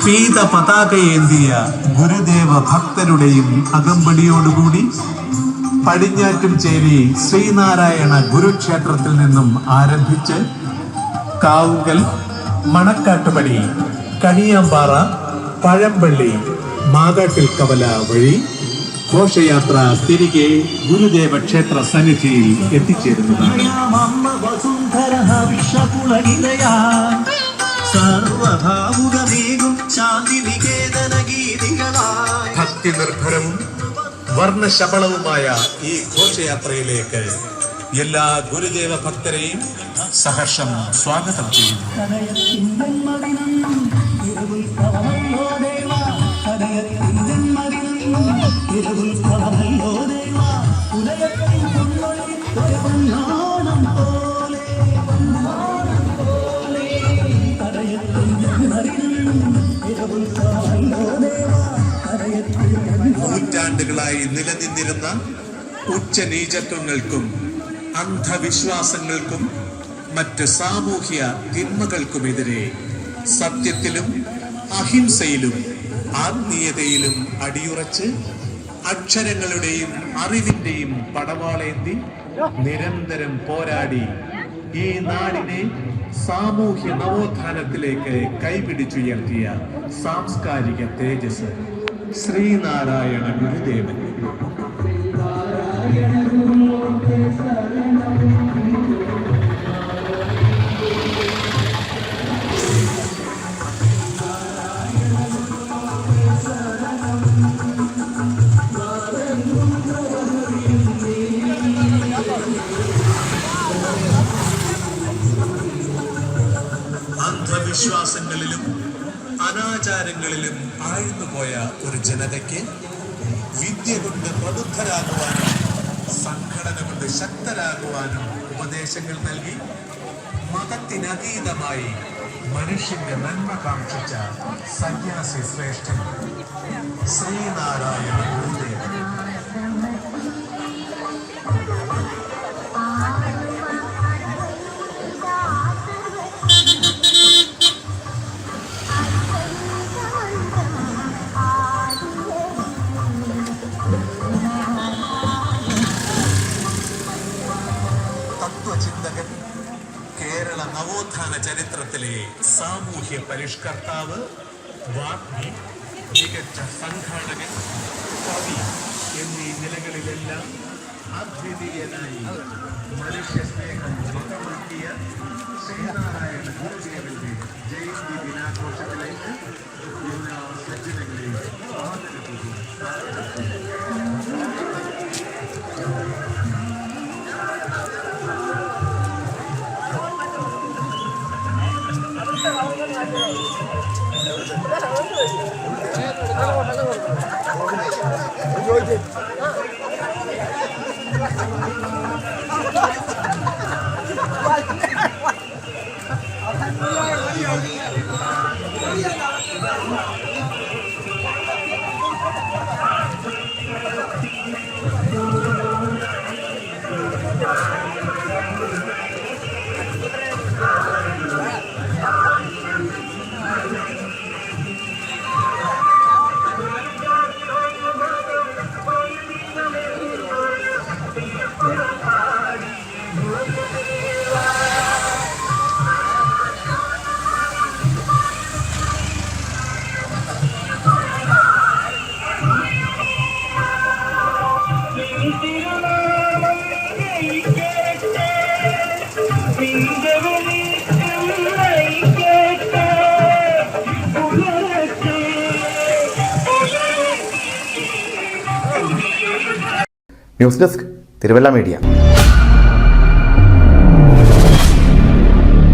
പീത പതാകയേന്തിയ ഗുരുദേവ ഭക്തരുടെയും അകമ്പടിയോടുകൂടി പടിഞ്ഞാറ്റുംചേരി ശ്രീനാരായണ ഗുരുക്ഷേത്രത്തിൽ നിന്നും ആരംഭിച്ച് കാവുങ്കൽ, മണക്കാട്ടുപടി, കണിയാമ്പാറ, പഴമ്പള്ളി, മാകാട്ടിൽ കവല വഴി ഘോഷയാത്ര തിരികെ ഗുരുദേവ ക്ഷേത്ര സന്നിധിയിൽ എത്തിച്ചേരുന്നതാണ്. ഭക്തി നിർഭരവും വർണ്ണശബളവുമായ ഈ ഘോഷയാത്രയിലേക്ക് എല്ലാ ഗുരുദേവ ഭക്തരെയും സഹർഷം സ്വാഗതം ചെയ്യുന്നു. നൂറ്റാണ്ടുകളായി നിലനിന്നിരുന്ന ഉച്ചനീചത്വങ്ങൾക്കും അന്ധവിശ്വാസങ്ങൾക്കും മറ്റ് സാമൂഹ്യ തിന്മകൾക്കുമെതിരെ സത്യത്തിലും അഹിംസയിലും ആത്മീയതയിലും അടിയുറച്ച് അക്ഷരങ്ങളുടെയും അറിവിന്റെയും പടവാളേന്തി നിരന്തരം പോരാടി ഈ നാടിനെ സാമൂഹ്യ നവോത്ഥാനത്തിലേക്ക് കൈപിടിച്ചുയർത്തിയ സാംസ്കാരിക തേജസ് ശ്രീനാരായണ ഗുരുദേവൻ. അന്ധവിശ്വാസങ്ങളിലും അനാചാരങ്ങളിലും ആഴ്ന്നുപോയ ഒരു ജനതയ്ക്ക് വിദ്യ കൊണ്ട് പ്രബുദ്ധരാകുവാനും സംഘടന കൊണ്ട് ശക്തരാകുവാനും ഉപദേശങ്ങൾ നൽകി മതത്തിനതീതമായി മനുഷ്യന്റെ നന്മ കാക്ഷിച്ച സന്യാസി ശ്രേഷ്ഠൻ ശ്രീനാരായണ ഗുരുദേവൻ. തത്വചിന്തകൻ, കേരള നവോത്ഥാന ചരിത്രത്തിലെ സാമൂഹ്യ പരിഷ്കർത്താവ്, വാഗ്മി, മികച്ച സംഘാടകൻ, കവി എന്നീ നിലകളിലെല്ലാം അദ്വിതീയനായി മനുഷ്യസ്നേഹം മുഖമാക്കിയ ശ്രീനാരായണ ഗുരുദേവന്റെ ജയന്തി ദിനാഘോഷത്തിലേക്ക് എല്ലാ സജ്ജനങ്ങളെയും ന്യൂസ് ഡെസ്ക് തിരുവല്ല മീഡിയ.